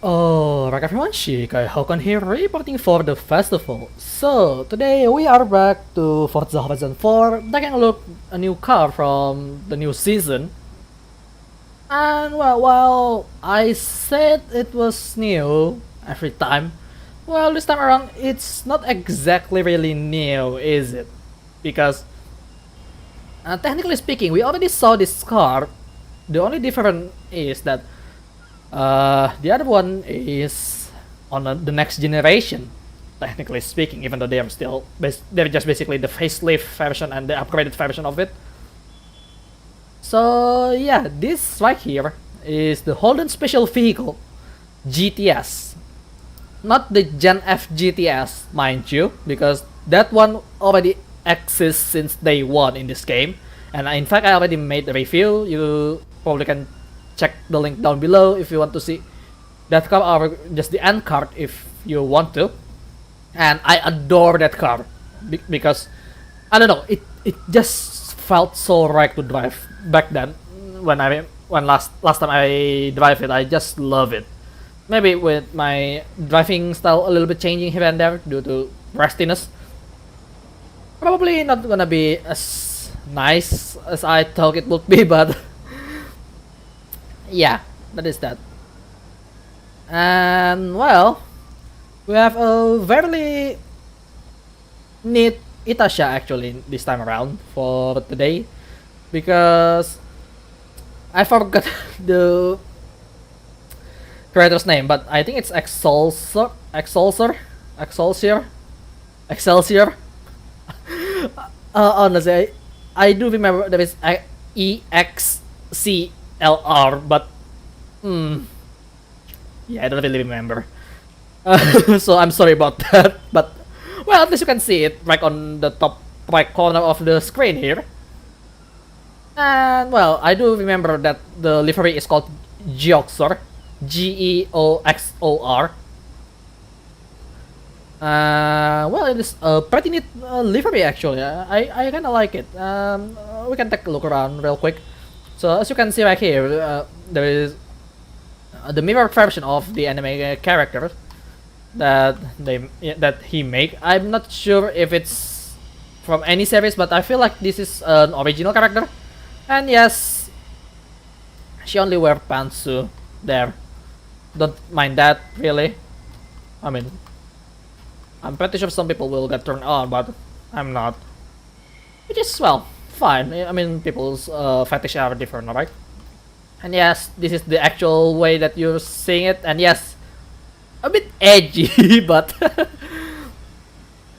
Alright everyone, Shikai Hokon here, reporting for the festival. So, today we are back to Forza Horizon 4, taking a look at a new car from the new season. And well, while I said it was new every time, well, this time around it's not exactly really new, is it? Because, technically speaking, we already saw this car. The only difference is that the other one is on the next generation, technically speaking, even though they are still they're just basically the facelift version and the upgraded version of it. So yeah, this right here is the Holden Special Vehicle GTS, not the Gen F GTS, mind you, because that one already exists since day one in this game, and in fact I already made a review. You probably can check the link down below if you want to see that car, or just the end card if you want to. And I adore that car because I don't know, it just felt so right to drive back then. When last time I drive it, I just love it. Maybe with my driving style a little bit changing here and there due to rustiness, probably not gonna be as nice as I thought it would be, but yeah, that is that. And well, we have a very neat Itasha actually this time around for today, because I forgot the creator's name, but I think it's Exulcero. Honestly, I do remember there is EXCLR, but yeah, I don't really remember. So I'm sorry about that. But well, at least you can see it right on the top right corner of the screen here. And well, I do remember that the livery is called Geoxor, Geoxor. Well, it is a pretty neat livery actually. I kind of like it. We can take a look around real quick. So as you can see right here, there is the mirror version of the anime character that he make. I'm not sure if it's from any series, but I feel like this is an original character. And yes, she only wear pantsu there. Don't mind that really. I mean, I'm pretty sure some people will get turned on, but I'm not. Which is, well, fine. I mean, people's fetish are different, alright? And yes, this is the actual way that you're seeing it. And yes, a bit edgy, but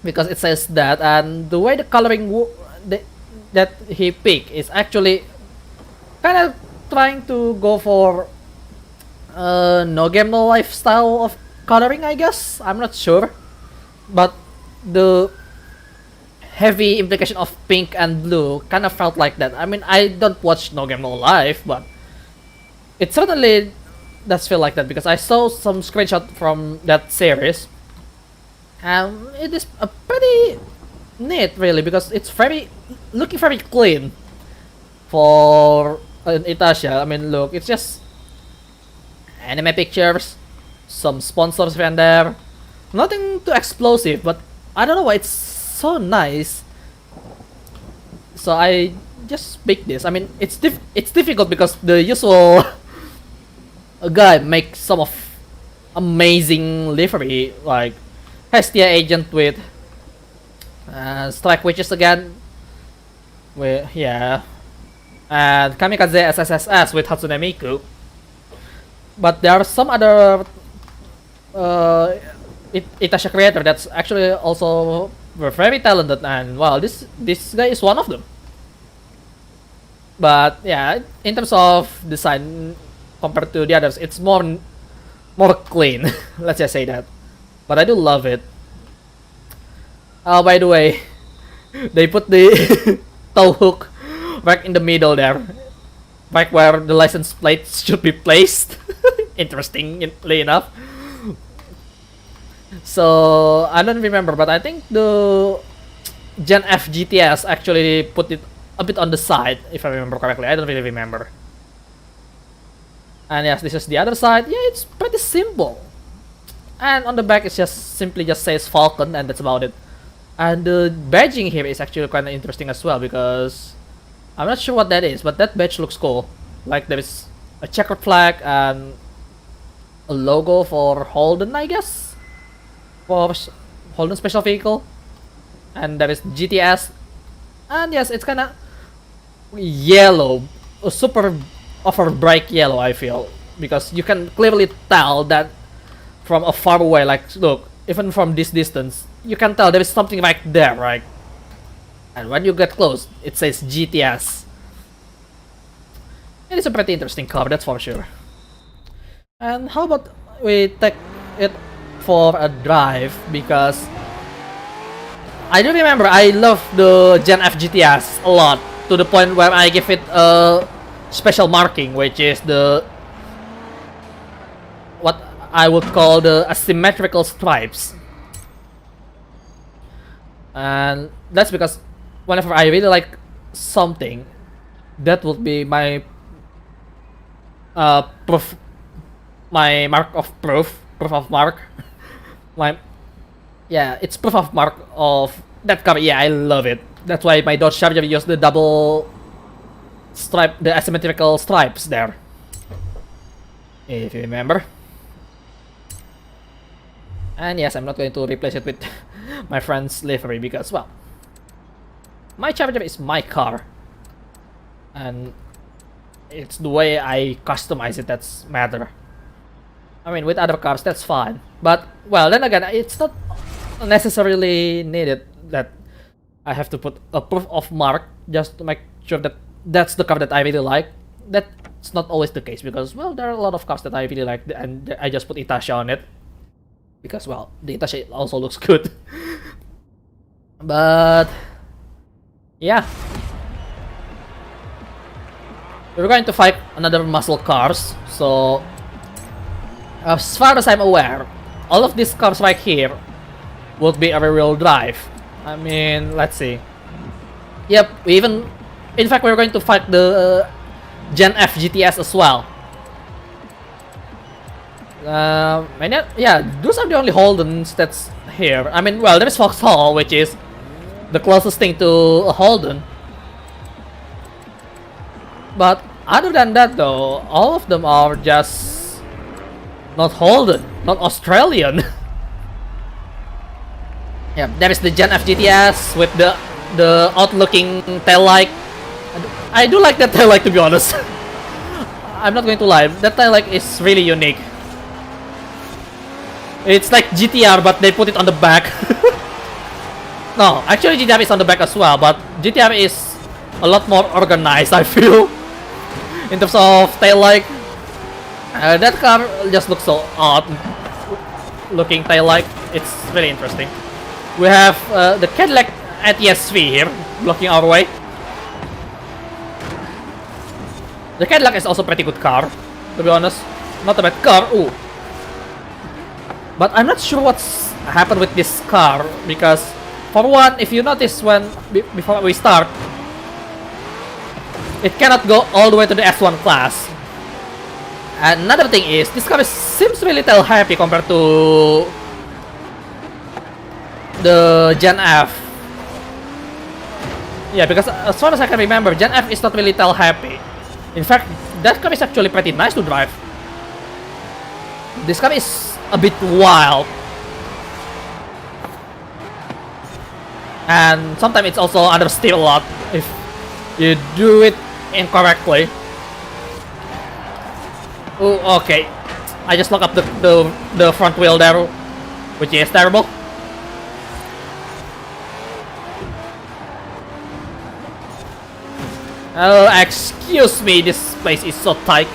because it says that, and the way the coloring that he picked is actually kind of trying to go for no game no life style of coloring, I guess. I'm not sure, but the heavy implication of pink and blue kind of felt like that. I mean, I don't watch No Game No Life, but it certainly does feel like that because I saw some screenshot from that series, and it is a pretty neat, really, because it's looking very clean for an Itasha. I mean, look, it's just anime pictures, some sponsors here and there, nothing too explosive, but I don't know why it's so nice. So I just picked this. I mean, it's difficult because the usual guy makes some of amazing livery like Hestia Agent with Strike Witches again, with yeah, and Kamikaze SSSS with Hatsune Miku. But there are some other Itasha creator that's actually also very talented, and well, this guy is one of them. But yeah, in terms of design compared to the others, it's more clean. Let's just say that. But I do love it. Oh, by the way, they put the tow hook right in the middle there, right where the license plates should be placed. Interestingly enough. So I don't remember, but I think the Gen F GTS actually put it a bit on the side, if I remember correctly. I don't really remember. And yes, this is the other side. Yeah, it's pretty simple. And on the back, it simply just says Falcon, and that's about it. And the badging here is actually kind of interesting as well, because I'm not sure what that is, but that badge looks cool. Like there is a checkered flag and a logo for Holden, I guess, for Holden Special Vehicle. And there is GTS. And yes, it's kind of yellow, a super over bright yellow, I feel, because you can clearly tell that from a far away. Like, look, even from this distance, you can tell there is something right there, right? And when you get close, it says GTS. It is a pretty interesting car, that's for sure. And how about we take it for a drive, because I do remember I love the Gen F GTS a lot, to the point where I give it a special marking, which is the what I would call the asymmetrical stripes. And that's because whenever I really like something, that would be my proof, my mark of proof of mark. Yeah, it's proof of mark of that car. Yeah, I love it. That's why my Dodge Charger used the double stripe, the asymmetrical stripes there, if you remember. And yes, I'm not going to replace it with my friend's livery, because, well, my Charger is my car, and it's the way I customize it that's matter. I mean, with other cars, that's fine, but, well, then again, it's not necessarily needed that I have to put a proof of mark just to make sure that that's the car that I really like. That's not always the case, because, well, there are a lot of cars that I really like, and I just put Itasha on it because, well, the Itasha also looks good. But yeah, we're going to fight another muscle cars. So as far as I'm aware, all of these cars right here would be a rear-wheel drive. I mean, let's see. Yep, in fact, we're going to fight the Gen F GTS as well. And yeah, those are the only Holdens that's here. I mean, well, there is Vauxhall, which is the closest thing to a Holden. But other than that, though, all of them are just not Holden, not Australian. Yeah, there is the Gen F GTS with the out-looking tail light. I do like that tail light, to be honest. I'm not going to lie, that tail light is really unique. It's like GTR, but they put it on the back. No, actually GTR is on the back as well, but GTR is a lot more organized, I feel, in terms of tail light. That car just looks so odd looking tail light. It's really interesting. We have the Cadillac HSV here blocking our way. The Cadillac is also a pretty good car, to be honest. Not a bad car. Ooh. But I'm not sure what's happened with this car, because for one, if you notice before we start, it cannot go all the way to the S1 class. And another thing is, this car seems really tail happy compared to the Gen F. Yeah, because as far as I can remember, Gen F is not really tail happy. In fact, that car is actually pretty nice to drive. This car is a bit wild, and sometimes it's also understeer a lot if you do it incorrectly. Oh, okay. I just locked up the front wheel there, which is terrible. Oh, excuse me, this place is so tight.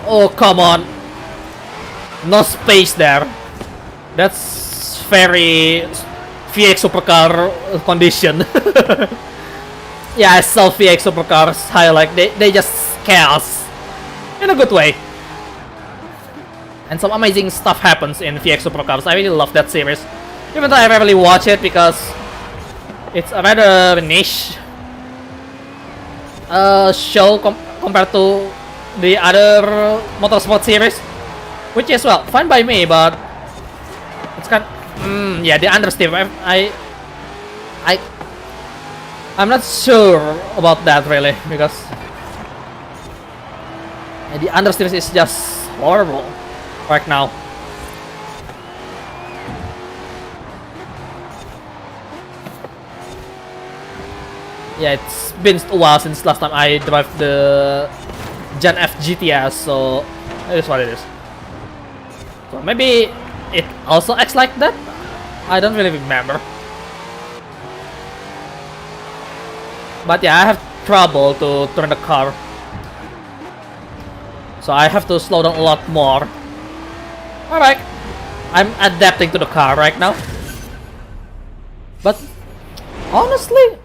Oh, come on. No space there. That's very VX supercar condition. Yeah, I saw VX supercars highlight. They just chaos. In a good way. And some amazing stuff happens in VX supercars. I really love that series. Even though I rarely watch it because it's a rather niche show compared to the other motorsport series, which is, well, fine by me, but it's kind of, yeah, the understeer. I'm not sure about that really, because the understeer is just horrible right now. Yeah, it's been a while since last time I drove the Gen F GTS, so it is what it is. So maybe it also acts like that? I don't really remember. But yeah, I have trouble to turn the car, so I have to slow down a lot more. Alright, I'm adapting to the car right now. But honestly,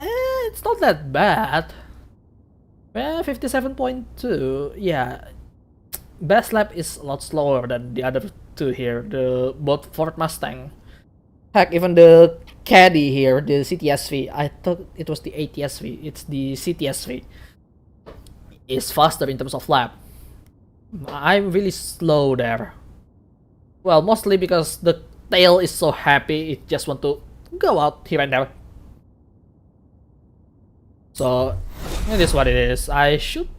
it's not that bad. 57.2. Yeah, best lap is a lot slower than the other two here. The both Ford Mustang. Heck, even the Caddy here, the CTSV. I thought it was the ATSV. It's the CTSV. Is faster in terms of lap. I'm really slow there. Well, mostly because the tail is so happy, it just want to go out here and there. So it is what it is. I should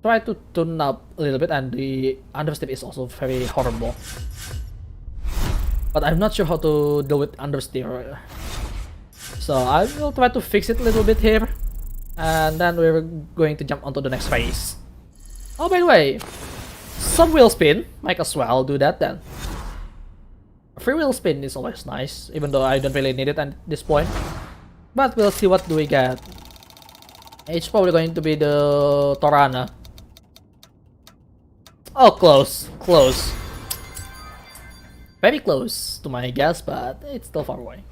try to tune up a little bit, and the understeer is also very horrible. But I'm not sure how to deal with understeer. So I will try to fix it a little bit here, and then we're going to jump onto the next phase. Oh, by the way, some wheel spin. Might as well do that then. Free wheel spin is always nice, even though I don't really need it at this point. But we'll see what do we get. It's probably going to be the Torana. Oh, close. Close. Very close to my guess, but it's still far away.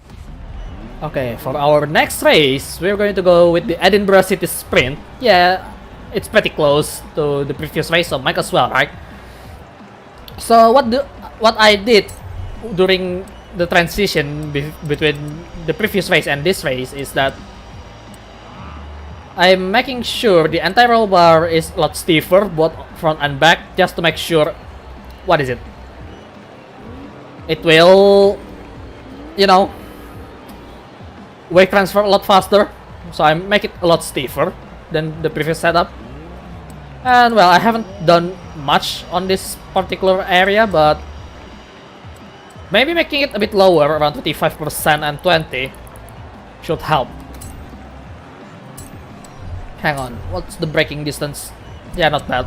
Okay, for our next race, we're going to go with the Edinburgh City Sprint. Yeah, it's pretty close to the previous race, so might as well, right? So what I did during the transition between the previous race and this race is that I'm making sure the anti-roll bar is a lot stiffer, both front and back, just to make sure, what is it? It will, you know, weight transfer a lot faster, so I make it a lot stiffer than the previous setup. And well, I haven't done much on this particular area, but maybe making it a bit lower, around 25% and 20, should help. Hang on, what's the braking distance? Yeah, not bad.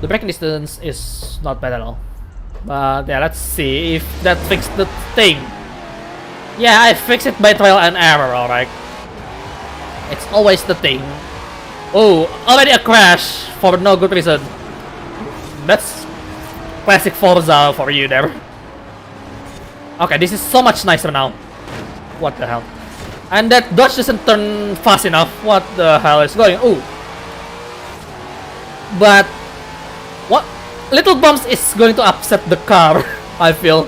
The braking distance is not bad at all. But yeah, let's see if that fixed the thing. Yeah, I fixed it by trial and error, alright. It's always the thing. Oh, already a crash for no good reason. That's classic Forza for you there. Okay, this is so much nicer now. What the hell? And that dodge doesn't turn fast enough. What the hell is going? Ooh. But what? Little bumps is going to upset the car, I feel.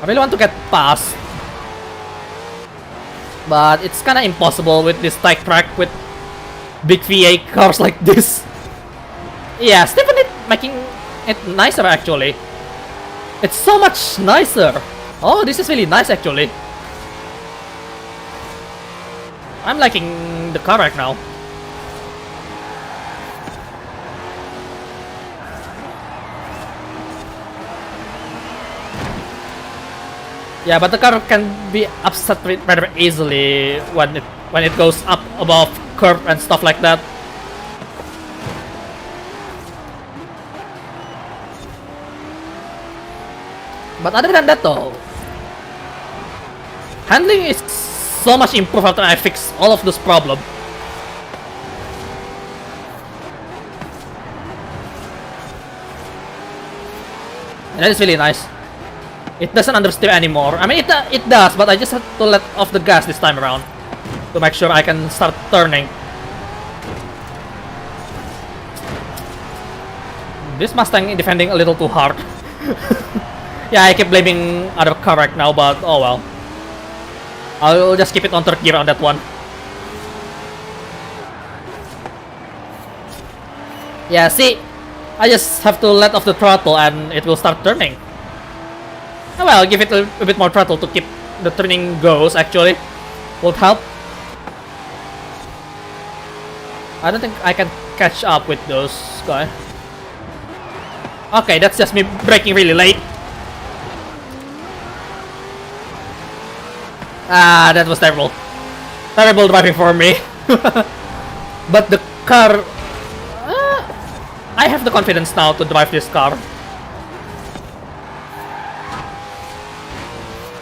I really want to get past, but it's kinda impossible with this tight track with big V8 cars like this. Yeah, Stephen is making it nicer actually. It's so much nicer. Oh, this is really nice actually. I'm liking the car right now. Yeah, but the car can be upset rather easily when it goes up above curve and stuff like that. But other than that though, handling is so much improved after I fix all of those problems. And that is really nice. It doesn't understeer anymore. I mean, it does, but I just have to let off the gas this time around to make sure I can start turning. This Mustang is defending a little too hard. Yeah, I keep blaming other car right now, but oh well. I'll just keep it on third gear on that one. Yeah, see, I just have to let off the throttle and it will start turning. Oh, well, give it a bit more throttle to keep the turning goes, actually. Would help. I don't think I can catch up with those guys. Okay, that's just me braking really late. Ah, that was terrible. Terrible driving for me. But the car... I have the confidence now to drive this car.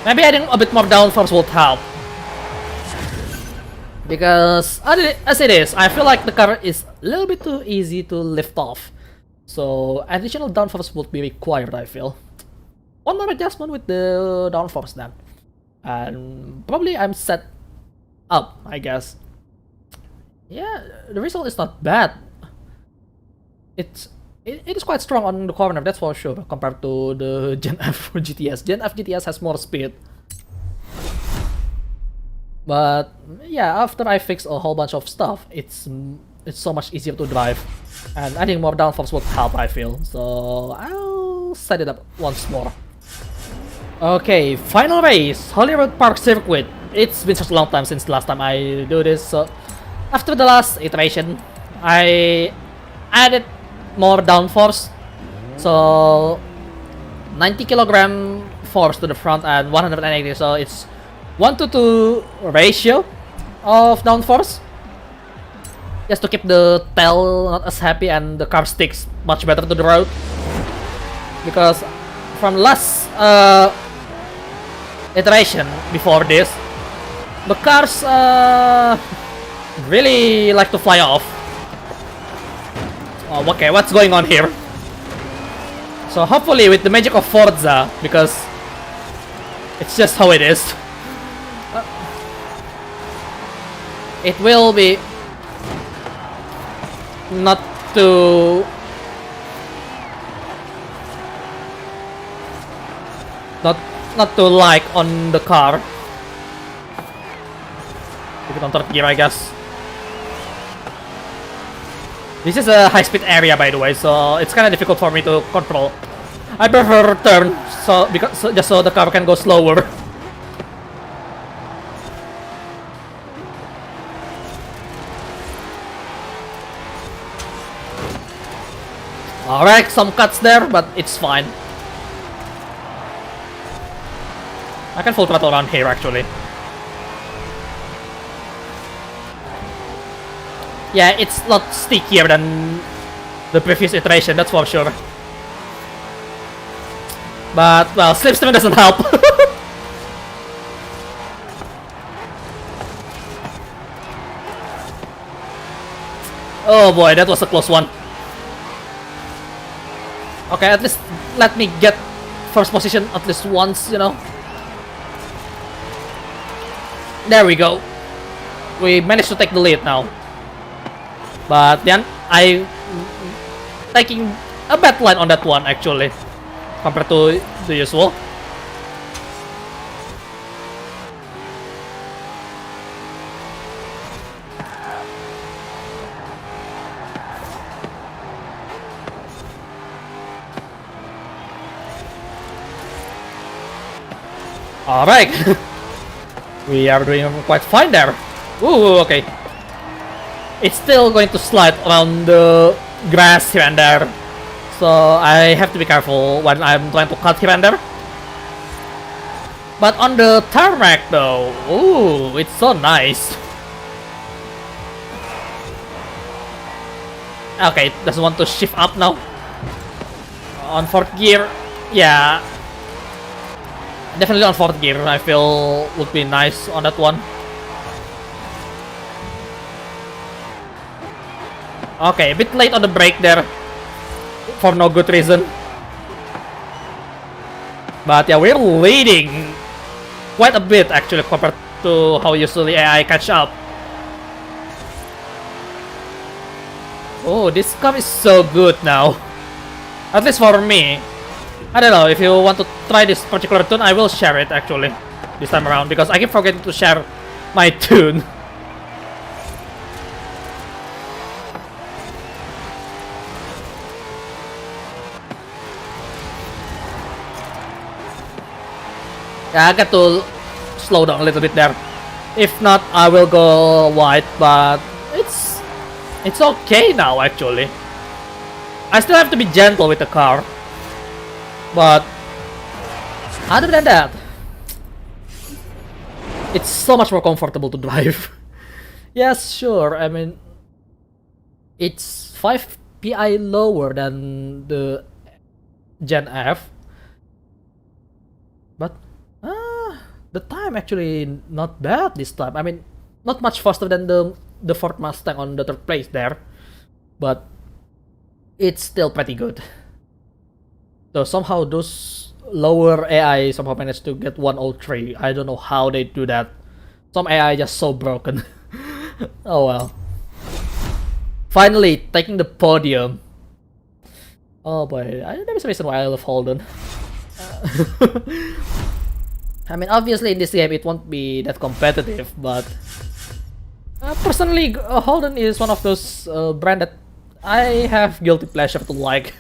Maybe adding a bit more downforce would help. Because, as it is, I feel like the car is a little bit too easy to lift off. So, additional downforce would be required, I feel. One more adjustment with the downforce then. And probably I'm set up, I guess. Yeah, the result is not bad. It is quite strong on the corner, that's for sure, compared to the Gen F GTS. Gen F GTS has more speed. But yeah, after I fix a whole bunch of stuff, it's so much easier to drive. And adding more downforce would help, I feel. So I'll set it up once more. Okay, final race, Holyrood Park Circuit. It's been such a long time since the last time I do this, so after the last iteration, I added more downforce. So 90 kilogram force to the front and 180, so it's 1:2 ratio of downforce. Just to keep the tail not as happy and the car sticks much better to the road. Because from last iteration before this, the cars really like to fly off. Oh, okay, what's going on here? So hopefully with the magic of Forza, because it's just how it is, it will be not too like on the car. Keep it on third gear, I guess. This is a high-speed area, by the way, so it's kind of difficult for me to control. I prefer turn, just so the car can go slower. Alright, some cuts there, but it's fine. I can full throttle around here, actually. Yeah, it's a lot stickier than the previous iteration, that's for sure. But, well, slipstream doesn't help. Oh boy, that was a close one. Okay, at least let me get first position at least once, you know. There we go. We managed to take the lead now. But then I taking a bad line on that one actually, compared to the usual. Alright. We are doing quite fine there. Ooh, okay. It's still going to slide around the grass here and there, so I have to be careful when I'm trying to cut here and there. But on the tarmac though, ooh, it's so nice. Okay, it doesn't want to shift up now. On fourth gear, yeah. Definitely on fourth gear, I feel would be nice on that one. Okay, a bit late on the brake there, for no good reason. But yeah, we're leading quite a bit actually compared to how usually I catch up. Oh, this car is so good now. At least for me. I don't know, if you want to try this particular tune, I will share it actually. this time around because I keep forgetting to share my tune. Yeah, I got to slow down a little bit there. If not, I will go wide, but it's okay now actually. I still have to be gentle with the car, but other than that, it's so much more comfortable to drive. Yes, sure, I mean, it's 5 PI lower than the Gen F, but the time actually not bad this time. I mean, not much faster than the Ford Mustang on the 3rd place there, but it's still pretty good. So somehow those lower AI somehow managed to get 103. I don't know how they do that. Some AI just so broken. Oh well. Finally taking the podium. Oh boy, there is a reason why I love Holden. I mean, obviously in this game it won't be that competitive, but personally, Holden is one of those brand that I have guilty pleasure to like.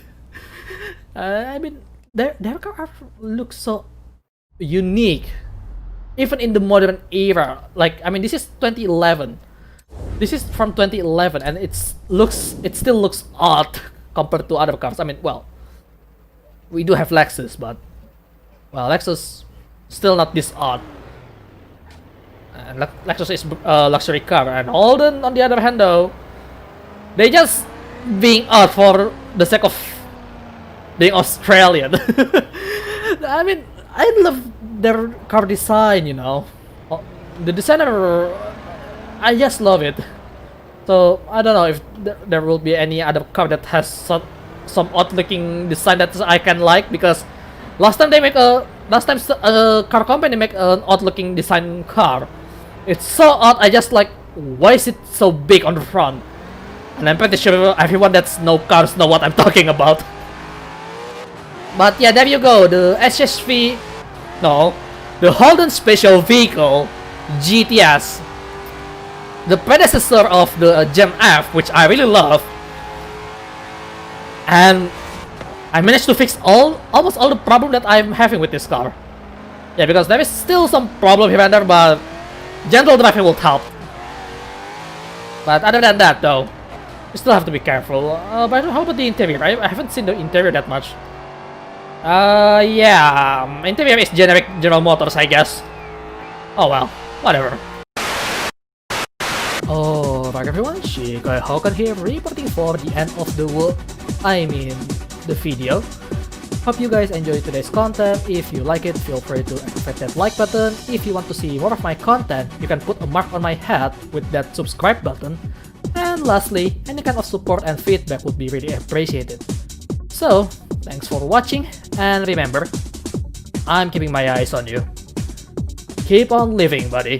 I mean, their car looks so unique, even in the modern era. Like, I mean, this is 2011. This is from 2011, and it still looks odd compared to other cars. I mean, well, we do have Lexus, but well, Lexus still not this odd. And Lexus is a luxury car, and Holden, on the other hand, though, they just being odd for the sake of being Australian. I mean, I love their car design, you know. The designer, I just love it. So I don't know if there will be any other car that has some odd-looking design that I can like, because last time a car company make an odd-looking design car. It's so odd. I just like, why is it so big on the front? And I'm pretty sure everyone that's know cars know what I'm talking about. But yeah, there you go. The HSV, no, the Holden Special Vehicle GTS, the predecessor of the Gen F, which I really love. And I managed to fix almost all the problem that I'm having with this car. Yeah, because there is still some problem here and there, but gentle driving will help. But other than that, though, you still have to be careful. But how about the interior? I haven't seen the interior that much. Yeah, interior is generic General Motors, I guess. Oh well, whatever. Alright everyone, Shikai Hokan here, reporting for the end of the world. I mean, the video. Hope you guys enjoyed today's content. If you like it, feel free to activate that like button. If you want to see more of my content, you can put a mark on my head with that subscribe button. And lastly, any kind of support and feedback would be really appreciated. So, thanks for watching, and remember, I'm keeping my eyes on you. Keep on living, buddy.